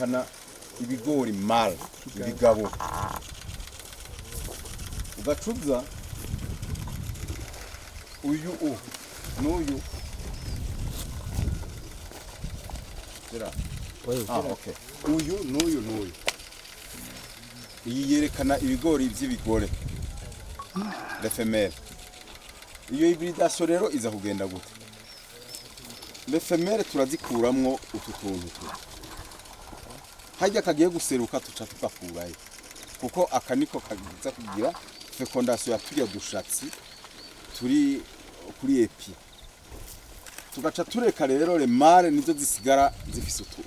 yerekana ibigori mal ibigabo ugacuza uyu n'uyu okay. Uyu n'uyu iyi yerekana ibigori by'ibigore le femelle. Iyo hybridation rero iza kugenda gute? Le femelle turazikuramwo utu tuntu hajya kagiye guseruka tuca tukakurayo kuko akaniko kagiza kugira fecondation ya tujya dushatsi turi kuri epi tugaca tureka rero le mare nizo zisigara zifise utu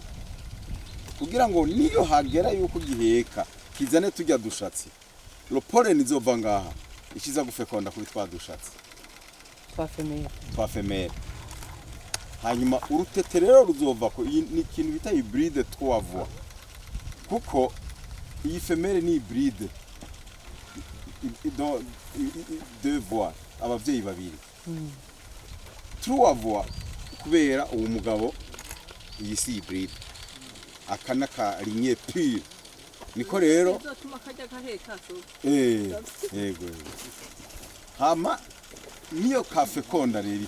kugira ngo niyo hagera yuko giheka kizane tujya dushatsi le pollen izova ngaha ikiza gufekonda kuri twa dushatsi twa femelle hanyuma urutete rero ruzova ko ni ikintu bita hybride trois voix kuko iyi femelle ni hybride deux voix abavyeyi babiri trois voix kubera uwo mugabo iyi si hybride akana ka ligne pure niko rero yego hama niyo kafe konda rero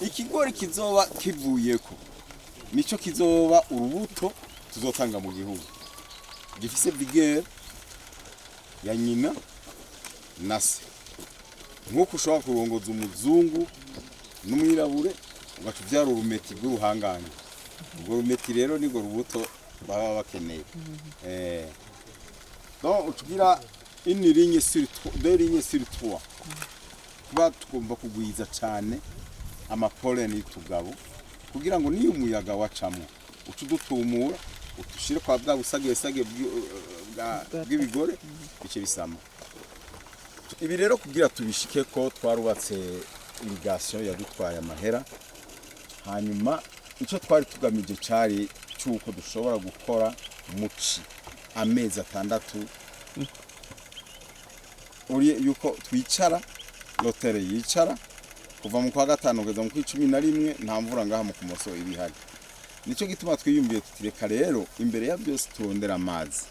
ikigori kizoba kivuyeko nico kizoba urubuto tuzotanga mu gihugu gifise vigueur ya nyina nase nkuko ushobora kurongoza umuzungu n'umwirabure ugaca uvyara urumeti rw'uruhanganye urwo rumeti rero nigo rubuto baba bakeneye donc utugira une ligne sur deux lignes sur trois kuba tugomba kugwiza cyane amapollen y'itugabo kugira ngo niyo umuyaga wacamo utudutumura utushire kwa bwa busage bw'ibigore bice bisama. Ibi rero kugira tubishike ko twarubatse irrigation yadutwaye amahera hanyuma ico twari tugamije cari cyuko dushobora gukora muci amezi 6 uri yuko twicara lotere yicara kuva mu kwa gatanu kugeza mu 11 nta mvura ngaha mu kumoso ibihari nico gituma twiyumbiye tutireka rero imbere ya byose turondera amazi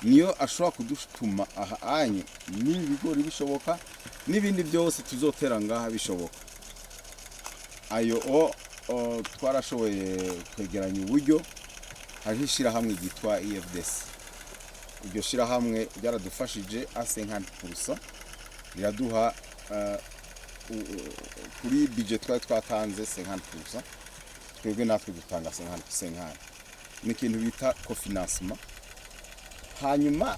niyo ashobora kudutuma ahanye n'ibigori bishoboka n'ibindi byose tuzotera ngaha bishoboka ayo twarashoboye kwegeranya uburyo hari shirahamwe gitwa EFDS iryo shirahamwe byaradufashije A50% biraduha kuri budget twatanze 50% twebwe natwe dutanga 50% ni ikintu bita cofinancement hanyuma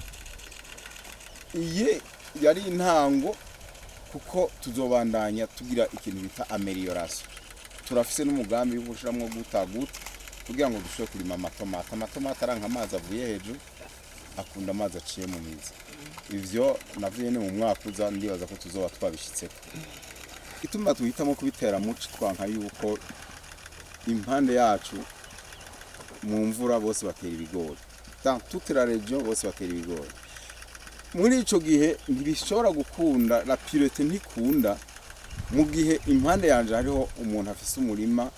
iye yari intango kuko tuzobandanya tugira ikintu bita amelioration turafise n'umugambi wo gushiramwo gutaguta kugira ngo dushobore kurima amatomate aranka amazi avuye hejuru akunda amazi aciye mu mizi ivyo navuye ne mu mwaka uza ndibaza ko tuzoba twabishitse ituma tuhitamo kubitera muci twanka yuko impande yacu mu mvura bose batera ibigori dans toute la région bose batera ibigori muri ico gihe ntibishobora gukunda la pureté ntikunda mu gihe impande yanje hariho umuntu afise umurima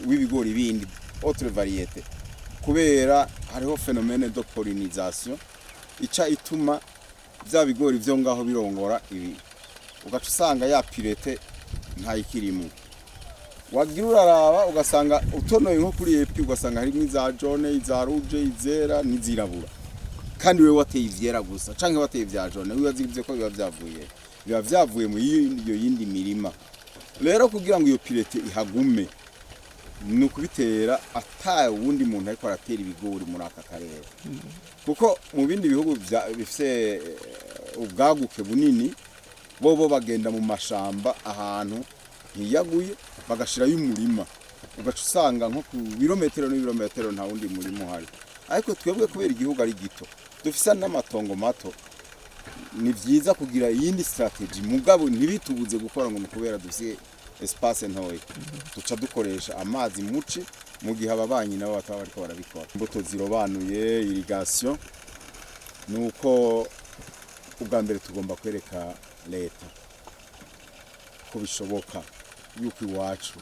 w'ibigori bindi autre variété kubera hariho phénomène de pollinisation ica ituma bya bigori byo ngaho birongora ibi ugaca usanga ya pureté ntayikirimo wagira uraraba ugasanga utonoye nko kuri epi ugasanga hari n'iza jaune iza rouge izera n'izirabura kandi we wateye ivyera gusa canke wateye vya jaune wibazivye ko biba vyavuye mu iyo yindi mirima rero kugira ngo iyo pureté ihagume nukubitera ata wundi muntu ariko aratera ibigori muri aka karere kuko mu bindi bihugu bifise ubwaguke bunini bobo bagenda mu mashamba ahantu ntiyaguye bagashirayo umurima ugaca usanga nko ku birometero n'ibirometero nta wundi murimo hari ariko twebwe kubera igihugu ari gito dufisa n'amatongo mato ni vyiza kugira yindi strategy mugabo ntibitubuze gukora ngo kubera dufise espace ntoyi duca dukoresha amazi muci mu gihe ababanyi nabo bataba bariko barabikora imbuto zirobanuye irrigation nuko ubwa mbere tugomba kwereka leta ko bishoboka yuko iwacu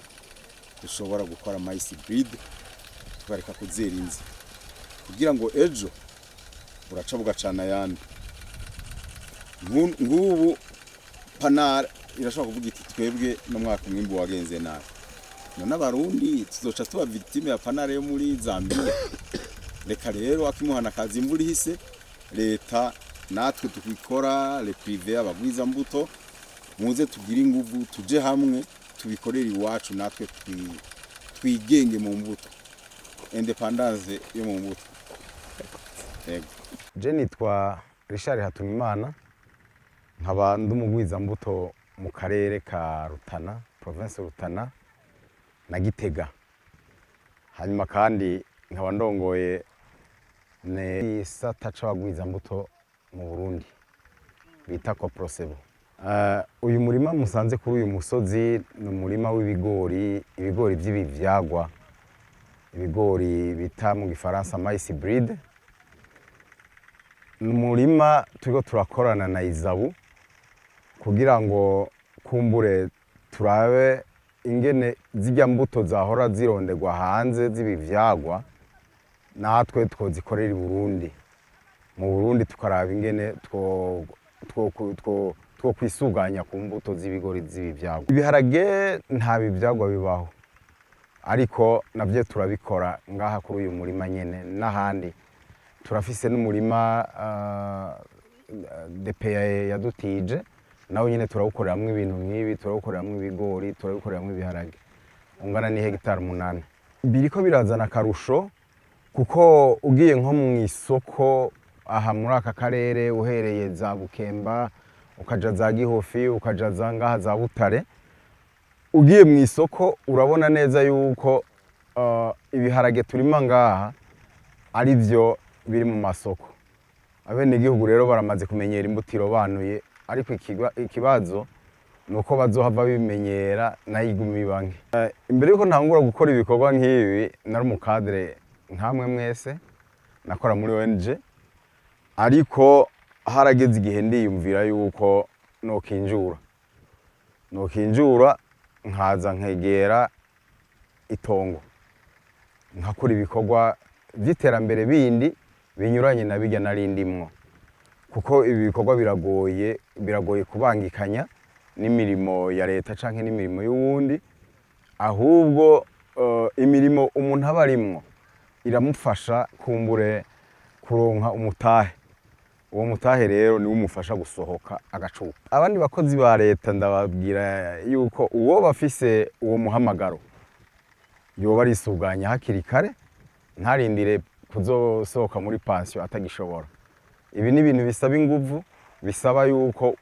dushobora gukora mais hybride tukareka kuzera inzi kugira ngo ejo buraca bugacana yandi. Ngubu Panara irashobora kuvuga iti twebwe no mwaka umwimbu wagenze nabi, none abarundi tuzoca tuba victime ya Panara yo muri Zambia. Reka rero akimuhana kazi imvura ihise, leta natwe tukikora le privé abagwiza mbuto muze tugira inguvu tuje hamwe tubikorera iwacu, natwe twigenge mu mbuto, independence yo mu mbuto. Je nitwa Richard Hatunimana, nkaba ndumugwiza mbuto mu karere ka Rutana, province Rutana na Gitega. Hanyuma kandi nkaba ndongoye ne sata c'abagwiza mbuto mu Burundi bita Coprosebo. Uyu murima musanze kuri uyu musozi ni umurima w'ibigori, ibigori by'ibivyagwa, ibigori bita mu Gifaransa mais hybride. Numurima turiko turakorana na Izabu kugira ngo kumbure turabe ingene zijya mbuto zahora zirondegwa hanze z'ibivyagwa natwe twozikorera i Burundi. Mu Burundi tukaraba ingene two kwisuganya ku mbuto z'ibigori z'ibivyagwa. Ibiharage nta bivyagwa bibaho, ariko navyo turabikora ngaha kuri uyu murima nyene n'ahandi. Turafise n'umurima DPA yadutije, nawe nyene turawukoreramwe ibintu nk'ibi, turawukoreramwe ibigori, turawukoreramwe ibiharage, ungana ni hegitari 8. Biriko birazana akarusho kuko ugiye nko mu isoko aha muri aka karere uhereye za Bukemba ukaja za Gihofi ukaja za ngaha za Butare, ugiye mu isoko urabona neza yuko ibiharage turima ngaha ari byo biri mu masoko. Abene igihugu rero baramaze kumenyera imbutiro banuye, ariko ikibazo nuko bazohava bimenyera nayigumi banke. Imbere yuko ntangura gukora ibikorwa nk'ibi nari mu cadre nkamwe mwese nakora muri ONG, ariko harageze igihe ndiyumvira yuko nokinjura nkaza nkegera itongo nkakora ibikorwa by'iterambere bindi binyuranye na bijya narindimwo, kuko ibi bikorwa biragoye kubangikanya n'imirimo ya leta canke n'imirimo y'uwundi, ahubwo imirimo umuntu abarimwo iramufasha kumbure kuronka umutahe. Uwo mutahe rero ni umufasha gusohoka agacupa. Abandi bakozi ba leta ndababwira yuko uwo bafise uwo muhamagaro yoba arisuganya hakiri kare, ntarindire kuzosohoka muri pension atagishobora. Ibi ni ibintu bisaba inguvu, bisaba yuko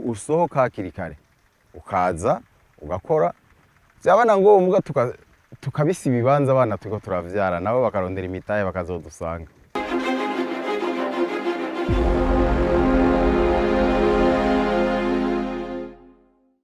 usohoka hakiri kare ukaza ugakora, byabana ngo umuga tukabisa ibibanza abana tuko turavyara nabo bakarondera imitahe bakazodusanga.